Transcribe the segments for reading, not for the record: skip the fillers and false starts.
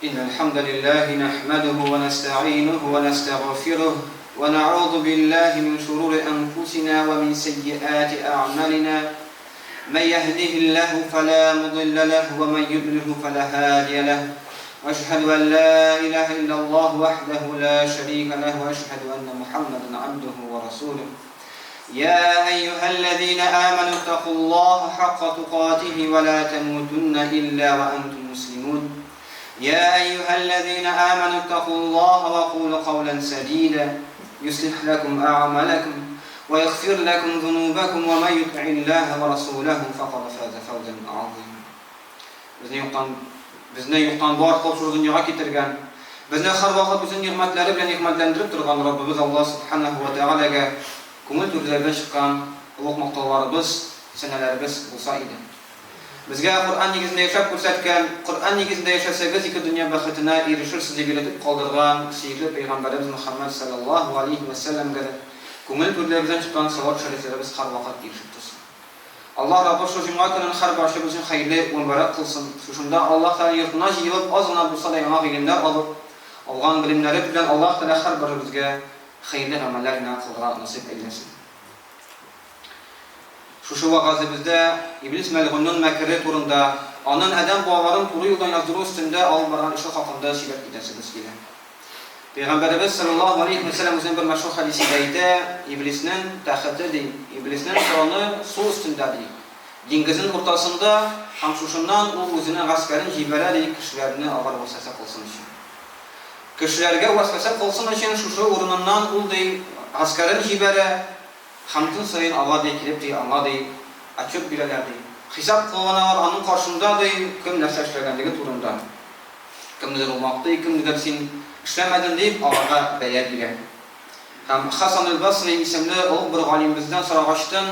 إن الحمد لله نحمده ونستعينه ونستغفره ونعوذ بالله من شرور أنفسنا ومن سيئات أعمالنا. من يهده الله فلا مضل له ومن يضلل فلا هادي له. وأشهد أن لا إله إلا الله وحده لا شريك له وأشهد أن محمدا عبده ورسوله. يا أيها الذين آمنوا اتقوا الله حق تقاته ولا تموتن إلا وأنتم مسلمون. يا أيها الذين آمنوا اتقوا الله وقولوا قولا سديدا يصلح لكم أعمالكم ويغفر لكم ذنوبكم ومن يطع الله ورسوله فقد فاز فوزا عظيما. Bizni yuqtan bor qilib dunyoga keltirgan, bizni har vaqt o'zining ne'matlari bilan ne'matlantirib turgan Robbimiz Alloh subhanahu va taolaga ko'ngil to'kiladigan chiqqan ulug' maqtovlarimiz, sanalarimiz bo'lsa edi. Bizga Qur'on negizida yashab ko'rsatgan, Qur'on negizida yashasangiz ikki dunyo baxtiga erishirsiz deb aytib qoldirgan suyukli payg'ambarimiz Muhammad sallallohu alayhi va sallamga ko'ngil to'kiladigan chiqqan savol shariflarimiz har vaqt erishib tursin. Allah Rabbi şu cuma günün har başı bizim hayırlı umre kılsın. Şunda Allah Teala yurtuna yığıp azına bulsa da yana ilimler alıp algan bilimleri bilen Allah Teala har birimizge hayırlı amellerine kıldıra nasip eylesin. Şu vakazı bizde İblis melğunun mekri turunda onun adam bağların turu yoldan yazdığı üstünde alınmadan işi hakkında şibet gidesiniz gibi. Peygamberimiz sallallahu aleyhi ve sellem'in bir meşhur hadisindeydi, İblis'in tahıtı değil, İblis'in sonu su üstünde değil. Dengizin ortasında hamşuşundan o özünün askerin jibeleri kişilerini ağır vasfese kılsın için. Kişilerge vasfese kılsın için şu urunundan o değil, askerin jibere hamdın sayın Allah değil, kilip değil, Allah değil, açıp bileler değil. Hesap kılana var, onun karşında değil, kim nefse işlergendeki turunda. Kim nedir olmak değil, kim nedir sin işlemedin deyip Allah'a beyer bile. Hem Hasan el-Basri isimli o bir alimimizden sorağaçtın,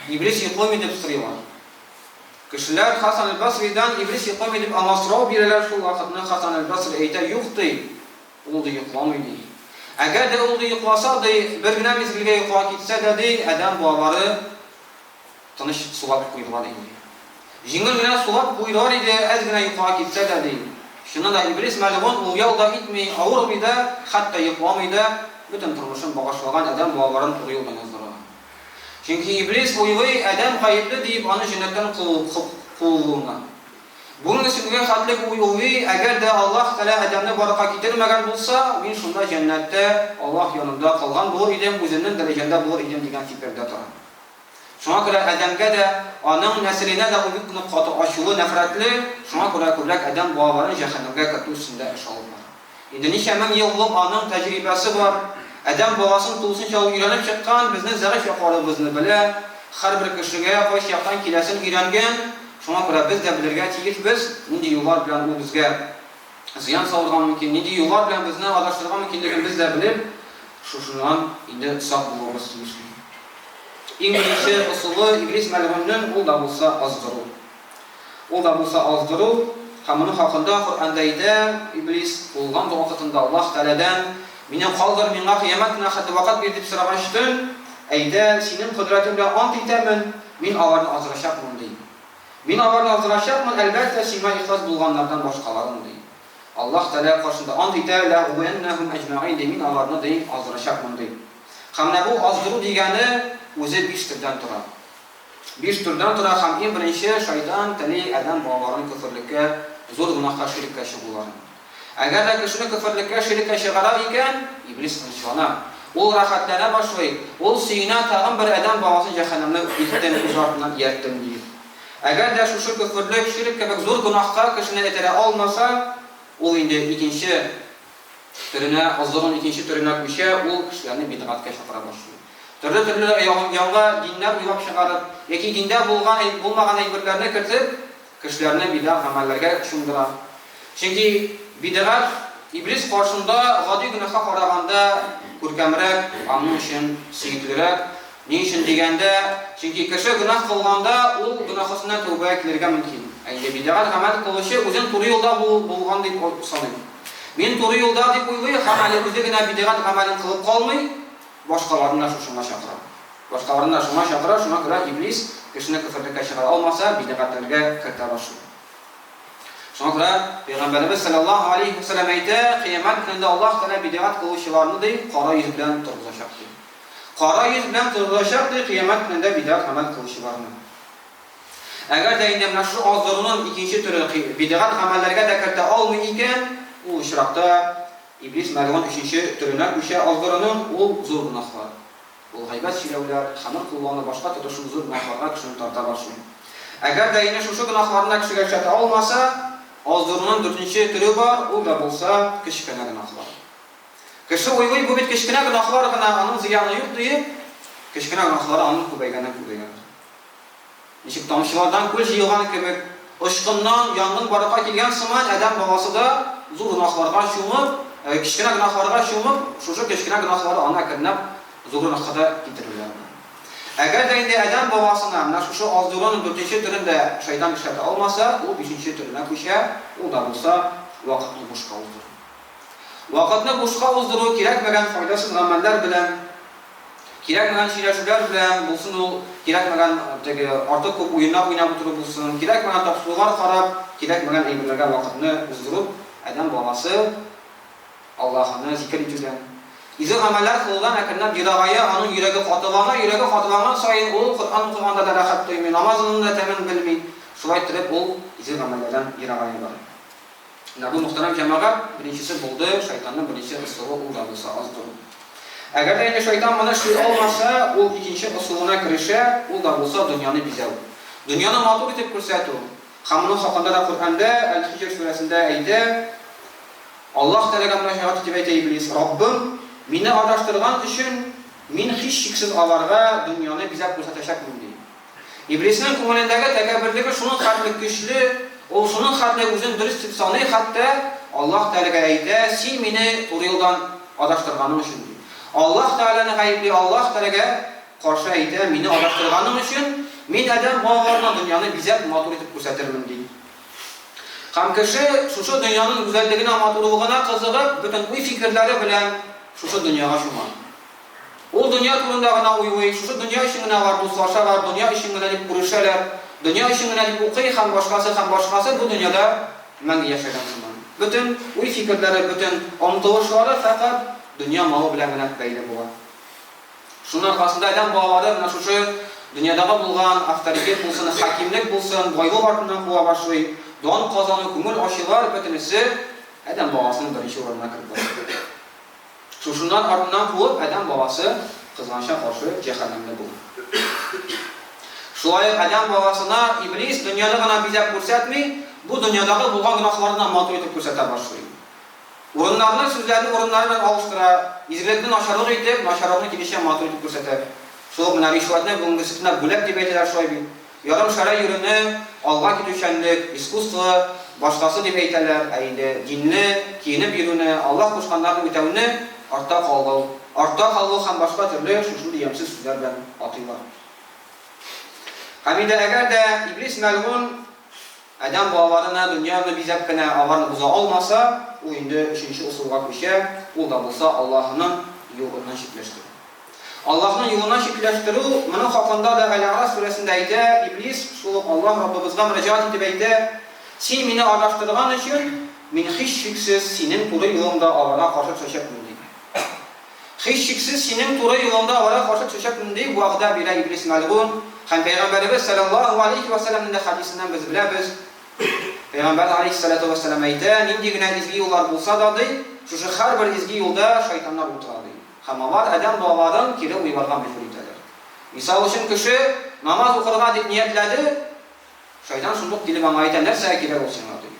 İblis yıkım edip sırıyorlar. Kişiler Hasan el-Basri'den İblis yıkım edip anlastırağı bireler şu vakitini Hasan el-Basri eyte yok değil, oldu yıkılamıyor değil. Eğer de oldu yıklasa değil, bir güne mezgilge yıkıla gitse de değil, adam bağları tanış sulap kuyruğa değil. Jingil güne sulap kuyruğa idi, ez güne yıkıla gitse de değil. Şuna da İblis melğun o yolda gitmeyi ağır bir de hatta yıkılamaydı, bütün turmuşun bağışlayan adam bağların o yoldan yazdırır. Çünkü İblis o yolu adam kayıplı deyip onu cennetten kovulduğuna. Bunun üstüne hatlık o yolu eğer de Allah Teala adamını baraka getirmegen bulsa, ben şunda cennette Allah yanında kalgan bulur idim, özünün derecende bulur idim diyen fikirde tutar. Şuna göre adamga da onun nesline de uygun katı aşılı nefretli, şuna göre kullak adam bağların cehennemge katı üstünde aşağılar. İndi nişemen yıllık onun tecrübesi var. Adam bağasın tulsun çalı ilanıp çıkan, bizden zarif yaparımızını bile, her bir kişiye hoş yapan kilesin ilangen, şuna göre biz de bilirge tiyir biz, nidi yollar bilen o bizge ziyan savurgan mümkün, nidi yollar bilen bizden adaştırgan mümkünlüğün biz de bilip, şundan indi sağ bulmamız tiyirsin. İngilizce usulü İblis melğunun ol da bulsa azdırı. Ol da bulsa azdırı, hamının hakkında Kur'an'daydı, İblis olgan da vakitinde Allah Teala'dan minen kaldır minna kıyametine hatta vakat bir dip sıramıştın, eyde senin kudretinle ant itemin, min avarını azraşakmın değil. Min avarını azraşakmın elbette sima ihlas bulganlardan başkalarım değil. Allah Teala karşında ant ite la uvennehum ecma'in de min avarını değil, azraşakmın değil. Hamne bu azdırı diyeni o'zi 5 turdan turadi. 5 turdan turadi ham eng birinchi shayton tili adam bağların kufrlikka, zo'r gunohga shirkka shug'ullanadi. Agar da kishini kufrlikka, shirkka shig'arar ekan, iblis inshona u rohatlana boshlaydi. U siyna tag'in bir adam bağasini jahannamga ikkidan uzoqdan yertdim deydi. Agar da shu kufrlik, shirk kabi zo'r gunohga kishini etira olmasa, u endi ikkinchi turina, azdırın ikkinchi turina ko'sha, u kishilarni bid'atga chaqira boshlaydi. Türlü yanga dinler uygap çıkarıp, yeki dinde bulmagan aybirlerine kırtıp, kişilerine bid'at amellerine şundurar. Çünkü bid'at, İblis karşında gadi günaha karaganda kurkamrak, anın için seyitlirak, ne için degende, çünkü kişi günah kılganda o günahısından tövbe etkilerge mümkün. Yani bid'at amel kılışı uzun turu yolda bulgan deyip sanayım. Ben turu yolda deyip uyguyu, hamali üzerine bid'at amelin kılıp kalmayı, başkalarına şuna şakırar. Başkalarına şuna şakırar, şuna göre iblis kişini küfürlükle şakırar olmasa bid'atlerge kırta başlıyor. Şuna göre Peygamberimiz sallallahu aleyhi ve sellem aytdı, kıyamet gününde Allah Teala bid'at kılışçılarını deyip kara yüz bilen turguzlaşaktı. Kara yüz bilen turguzlaşaktı kıyamet gününde bid'at amel kılışçılarını. Eğer de indi şu azdırının ikinci türü bid'at amellerine dekirte almıyor iken, o işrakta İblis melun üçüncü türüne düşe azdırının o zor günahlar. O gıybet şirevler, hamur kullanı başka türlü şu zor günahlarına kişinin tartar başlıyor. Eğer de yine şu günahlarına kişi gerçekte olmasa, azdırının dördüncü türü var, o da bulsa kişkine günahlar. Kişi uyguy bu bit kişkine günahlar gına onun ziyanı yok deyip, kişkine günahları onun kubeygana. Nişik tamşılardan kul yığan kebek, ışkından yangın baraka kilgen sıman adam babası da zor günahlarga şumup, kişkine günahlarga şumup, şu kişkine günahları ana kırnap zor günahlara getirirler. Eğer de indi adam babasına şu azdırının dördüncü türünde şeytan kişide olmasa, o beşinci türüne kuşa, o da olsa vakitli boşqa uzdurur. Vakitli boşqa uzdurur, kerakmagan faydasız ameller bilen, kerakmagan şiirleşmeler bilen, bulsun o kerakmagan artık köp oyunlar oynab oturup bulsun, kerakmagan tapşırıqlar qarab, kerakmagan eybirlerge vakitni uzdurup, adam babası Allah'ını zikir etüden, İzin ameller kıldan ekinden yiragaya, onun yüreği katılanan sayın o Kur'an Kur'an'da da rahat duymuyor, namazının da temin bilmiyor. Şurayı ettirip o izin amellerden yiragaya var. Bu muhterem cemaat birincisi buldu, şeytanın birincisi ısırı uğradısa az durur. Eğer de yine şeytan bana şu olmasa, o ikinci ısırına kirişe, o da olsa dünyanı bize olur. Dünyanı mağdur etip kürsət olur. Hamının hakkında da Kur'an'da, El-Hicr suresinde eydi, Allah Teala münashahat etib eydi İblis, Rabbim, meni adaştırgan üçün, men hiç şiksiz avarga dünyanı bize ko'rsatacakmın deydi. İblisning ko'nglidagi takabbürligi şunun qattiq güçlü, o şunun qattiq o'zini durust deb sanay, hatta Allah Teala'ga aytdi, sen meni to'g'ri yo'ldan adaştırganing uchun deydi. Allah Teala'ni g'aybli Allah Teala'ga qarshi aytdi, meni adaştırganing uchun men adam bovardan dünyani bize matur etib ko'rsatirman deydi. Ham kishi shu dunyoning go'zalligini, maturligini qiziqib, butun uy fikrlari bilan şu dünyaya şuman. O dünya turunda gana uyuy, şu dünya işine var, dostlaşa var, dünya işine dip kuruşalar, dünya işine dip okuy, ham başkası bu dünyada məngi yaşayan şuman. Bütün uy fikirleri, bütün omtoluşları fakat dünya malı bilen gana beyli bulan. Şunun arkasında adam bağları, şu dünyada bulgan avtoritet bulsun, hakimlik bulsun, boylu ardından kuva başlayı, don kazanı, kumul aşılar bütünüsü adam bağasının birinci oranına kırpar. Şundan ardından kuvup adam babası kızganışa karşı cehennemde bulur. Şulayıp adam babasına İblis dünyada gana bize ko'rsatmay, bu dünyadaki bulgan günahlarından matur etip ko'rsata başlıyor. Orunlarının sözlerini orunlarından alıştıra, izgilikten aşarlık edip, naşarlığını gidişe matur etip ko'rsatar. Şu buna rişvatını, bungisine gülep deb aytilar şoybi. Yarım şara yürünü, alğa gidişenlik, iskustva, başkası deb aytilar, dinni, kiyinip yürünü, Allah koşkanlarının ötevini artta kaldı ham başka türlü şu diyemsiz sözler bilen atıyorlar. Hamide eğer de İblis melun adam bağlarına, dünyanı bizepkine avarını buza olmasa, o indi üçüncü usulga kişi, o da bulsa Allah'ının yolundan şekilleştirir. Allah'ın yolundan şekilleştirir, bunun hakkında da El-A'raf suresindeydi, İblis şu Allah Rabbimizden müracaat edip eydi, sen beni araştırgan için, men hiç şüksiz senin kuru yolunda avara karşı çöşekmün deydi. Hiç şüksiz senin kuru yolunda avara karşı çöşekmün deydi, bu ağda bile İblis melun, hem Peygamberimiz sallallahu aleyhi ve sellem'in de hadisinden biz bilebiz. Peygamber aleyhissalatu vesselam aytdı, nindi güne izgi yollar bulsa da deydi, şu her bir izgi yolda şeytanlar oturardı. Ama var adam doğadan kire uyvargan mecbur eder. Misal için kişi namaz okurga deb niyetledi, şeytan şunduk dili bana aytdı, nerse kire olsun diyor.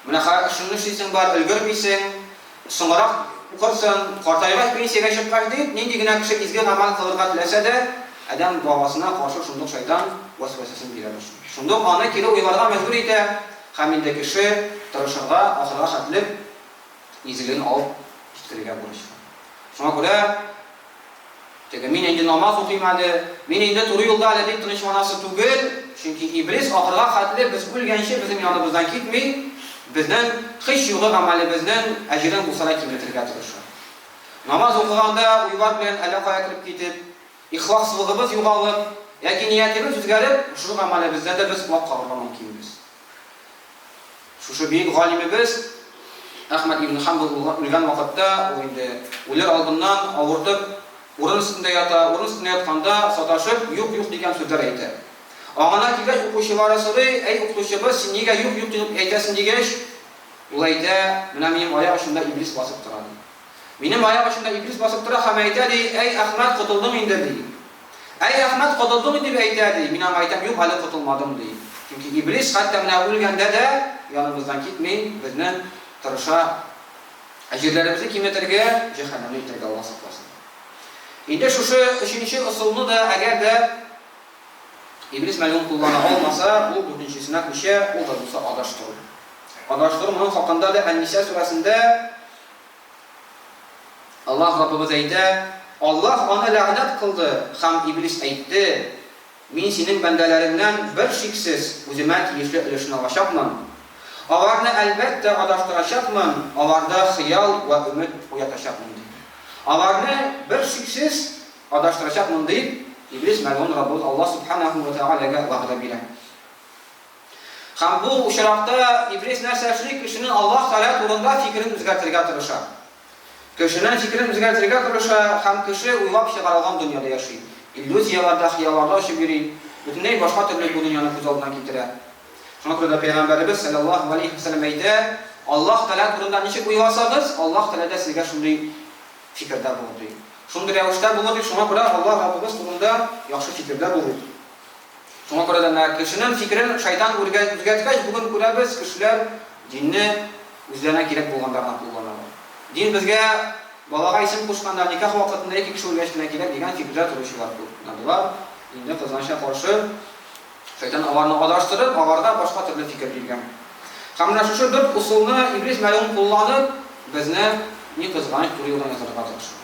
Buna şunu işleysen var, ölgürmeysen, sonra okursan, kartayga pensiyaga çıkar deyip, nindi güne kişi izgi amal kılırga tilese de, adam doğasına karşı şunduk şeytan vesvesesini bilir. Şunduk ana kire uyvargan mecbur eder. Haminde kişi tırışırga, ahırga katılıp, izgiliğini alıp, gittirige buluşur. Şuna göre, men endi namaz okuymadı, men endi to'g'ri yo'lda hali deb tinchmanasi tugul, chunki iblis oxirga qatli biz o'lgancha bizim yonimizdan ketmay, bizdan hech yo'g'i amalimizdan ajrin bo'lsa keltirga turishadi. Namaz o'qiganda uyvar bilan aloqaga kirib ketib, ixlosligimiz yo'qolib, yoki niyatimiz o'zgarib, shu amalimizdan da biz quloq qog'irga mumkinmiz. Şuşu büyük galimimiz Ahmad ibn Hanbal ölgən vaxtda o indi ölür aldından avırtıb orun üstündə yatkanda sataşıb yok degan sözler aytdı. Ağana kilgəç oquşulara soru, ey oquşubuz sen niyə yok deyib aytasın degeç. Ul aytdı, "Mənə mənim ayaq başında iblis basıb turadı." Benim ayaq başında iblis basıb tura ham aytdı, "Ey Ahmad qutuldum indi" deyib. "Ey Ahmad qutuldum" deyib aytdı. Mənim aytam yox, hələ qutulmadım deyib. Çünki iblis hatta mənə ölgəndə də yanımızdan gitmey, bizni tırışa əcirlərimizi kim etirgə? Cəhənnəmə etirgə Allah saxlasın. İndi şuşu üçüncü usulunu da əgər də iblis məlum kullana olmasa, bu dördüncüsünə qışa, o da bulsa adaşdırır. Adaşdırır, bunun haqqında da Ən-Nisa surəsində Allah Rabbimiz aytdı, Allah ona lənət qıldı, xam iblis aytdı, min senin bəndələrindən bir şiksiz özümə tiyişli ölüşünü alacaqman. Avarını əlbəttə adaşdıracaqman, avarda xiyal və ümid oyatacaqman deyib. Avarını bir şiksiz adaşdıracaqman deyib, iblis məlun Rabbimiz Allah subhanahu wa ta'ala vəqdə bilən. Xam bu uşaqda iblis nəsəşlik kişinin Allah təala turunda fikrini üzgərtirgə tırışar. Kişinin fikrini üzgərtirgə tırışar, xam kişi uylab çıxarılğan dünyada yaşayır. İllüziyalarda, xiyalarda yaşayıb yürüyür. Bütünlüy başqa türlü bu dünyanı göz aldına getirər. Şuna görə də Peyğəmbərimiz sallallahu aleyhi ve sellem aytdı, Allah təala turunda neçə uyğasanız, Allah təala da sizə şunday fikirdə bulur. Şunday rəvişdə bulur, şuna görə Allah Rabbimiz turunda yaxşı fikirlər bulur. Şuna görə də kişinin fikrini şeytan üzgərtkəç bugün görəbiz, kişilər dinni üzlərinə gerek bolğanlarına kullanırlar. Din bizə balağa isim qoşqanda nikah vaxtında iki kişi ölləşdirə gerek degan fikirlər turuşular kullanırlar. Dində qazanışa qarşı şeytan avarını adaştırıb, avarda başqa türlü fikir bilgən. Hamına şu dört usulunu iblis məlum kullanıb, bizni ni qızğanış turu yoldan yazırıqa çalışır.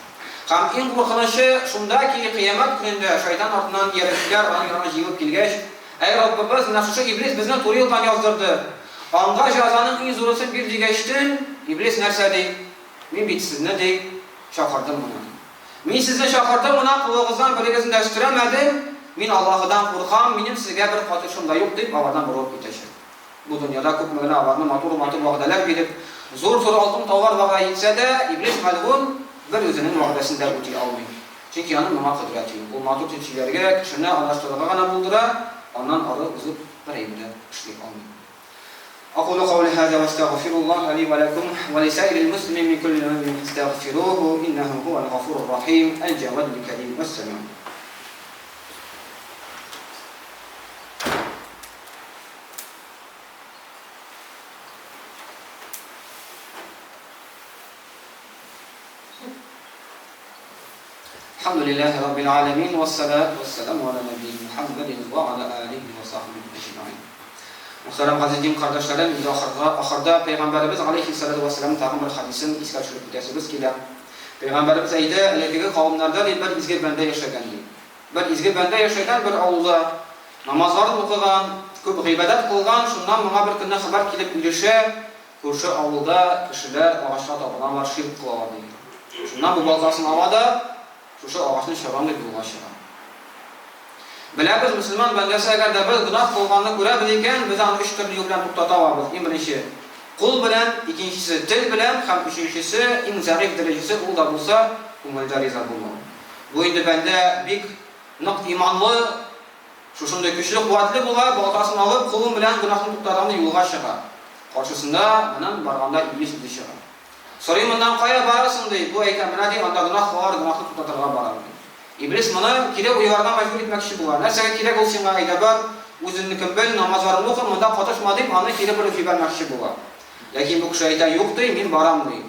Ham en qorxunuşu şunda ki, qiyamet günündə şeytan ardından yerliklər onun yanına yığıb kilgəş, ey Rabbimiz, mənə şu iblis bizni turu yoldan yazdırdı. Anğa cazanın en zorusun bir digeçtin, iblis nərsədir? Min bitsiz nə deyib? Şaxırdım buna. Min sizin şaxırdım buna, qulağızdan birigizin dəştirəmədim, min Allah'dan qorxam, minim sizə bir qatışım da yox deyib, avardan vurub bitəşir. Bu dünyada köpməyinə avarını maturu vaqdələr bilib, zor altın tavar vaqa yetsə də, iblis məlğun bir özünün vaqdəsində ötüyə almayın. Çünki yanın numa qıdrəti. Bu matur tüçülərə kişini anlaşdırdığı qana buldurar, ondan arı üzüb bir eybidə işləyib almayın. أقول قولي هذا واستغفر الله لي ولكم ولسائر المسلمين من كل ذنب فاستغفروه إنه هو الغفور الرحيم الجواد الكريم والسلام. الحمد لله رب العالمين والصلاة والسلام على نبينا محمد وعلى آله وصحبه أجمعين. Muhterem gazizim kardeşlerim, ahırda Peygamberimiz aleyhissalatu vesselam tağım bir hadisin iska çürüp gidəsimiz ki, Peygamberimiz aydı, elədiki qavimlərdə bir izgir bəndə yaşayan deyil. Bir izgir bəndə yaşayan bir avulda namazlarını oxuğan, köp qeybədət qılğan, şundan bana bir gündə xəbər kilib ilişə, körşü avulda kişilər ağaçlar tapılanlar şirk qılalar deyil. Şundan bu baltasını havada, şu ağaçın şəvanlı bir ulaşıram. Biləbiz, Müslüman bəndəsi əgər də bir günah qılğanını görə bilirkən, biz onu üç türlü yoldan tutatavabız. Birincisi, qul bilən, ikincisi, dil bilən, hem üçüncüsü, en zərif derecesi, o da bulsa, umulda riza bulmalı. Bu indi bəndə bir nıq imanlı, şuşunda güçlü, quvvetli bula, baltasını alıp, qulun bilən günahını tutatağını yolğa çıqa. Qarşısında, bunun barğanda iblis bizi çıqa. Sorayım, bundan qaya barasın deyib, bu eytən bina deyib, onda günah var, günahını tutatırğa barar deyib. İblis bana kirek uyardan mecbur etmek işi bular. Nəsəgə kirek olsun qayda bar, özünü bil, namazlarını oxum, onda qatışma deyib, anı kirek bölüb vermək işi bular. Lakin bu kişi aytan yox deyib, min baram deyib.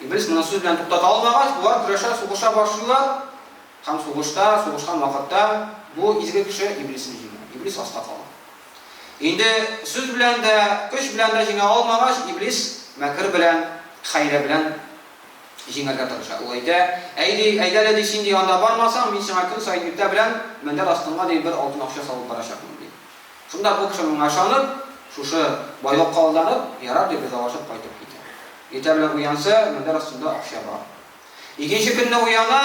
İblis bana söz bilən tutat almağaç, bular güreşə, soğuşa başlayırlar. Hem soğuşan vaxtda bu izgir kişi iblisin jini. İblis hasta qalır. İndi söz bilən də, güç bilən də jini almağaç, iblis məkir bilən, xayrə bilən jingərgə tırışar. Olayda, əydələ deysin deyə anda barmasam, min şəmakını sayınlıqda bilən, məndə rastınğa deyil bir altın axşa salıb baraşaqmın deyil. Şunda bu kişinin aşanıb, şuşu baylıq qaldanıb, yarar deyil, biz avaşıb qaytıb gitir. Yetə bilən uyansa, məndə rastında axşa var. İkinci günlə uyana,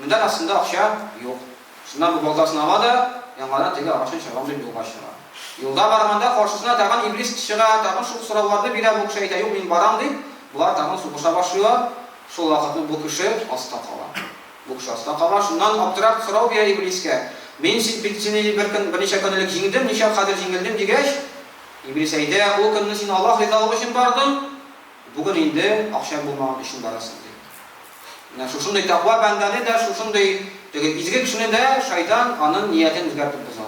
məndə rastında axşa yox. Şundan bu baltasını havada, yanlardan teki ağaçın şəvam deyil yol başlar. Yolda barganda karşısına tagın iblis çıga, tagın şu soralarını bire bu kişi ayta, yok men baram deyip, bular tagın suguşa başlıyor. Şol vakitni bu kişi asta kala. Bu kişi asta kala. Şundan aptırap sorau bir ibliske. Men seni bir neçe günlük jingdim, neçe kadir jingildim degeç. İblis ayta, o günni sen Allah rızalığı için bardın. Bugün indi akşam bulmağın için barasın deyip. Şuşunday takva bendani de, şuşunday izgi kişini de şeytan anın niyetini özgertip bozar.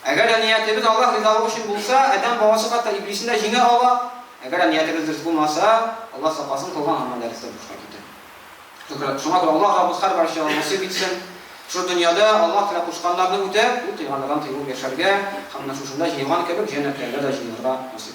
Eğer niyetimiz Allah rızalığı için bulsa, eden babası katta iblisin de jingi ala. Eğer niyetimiz rızık bulmasa, Allah saklasın kılgan amelleri size boşuna gider. Şuna göre Allah Rabbimiz her bir şey nasip etsin. Şu dünyada Allah tala kuşkanlarını ötep, bu tıyganlardan tıyılıp yaşarga, hamna şuşunda jiygan kebek cennetlerde de jiyirga nasip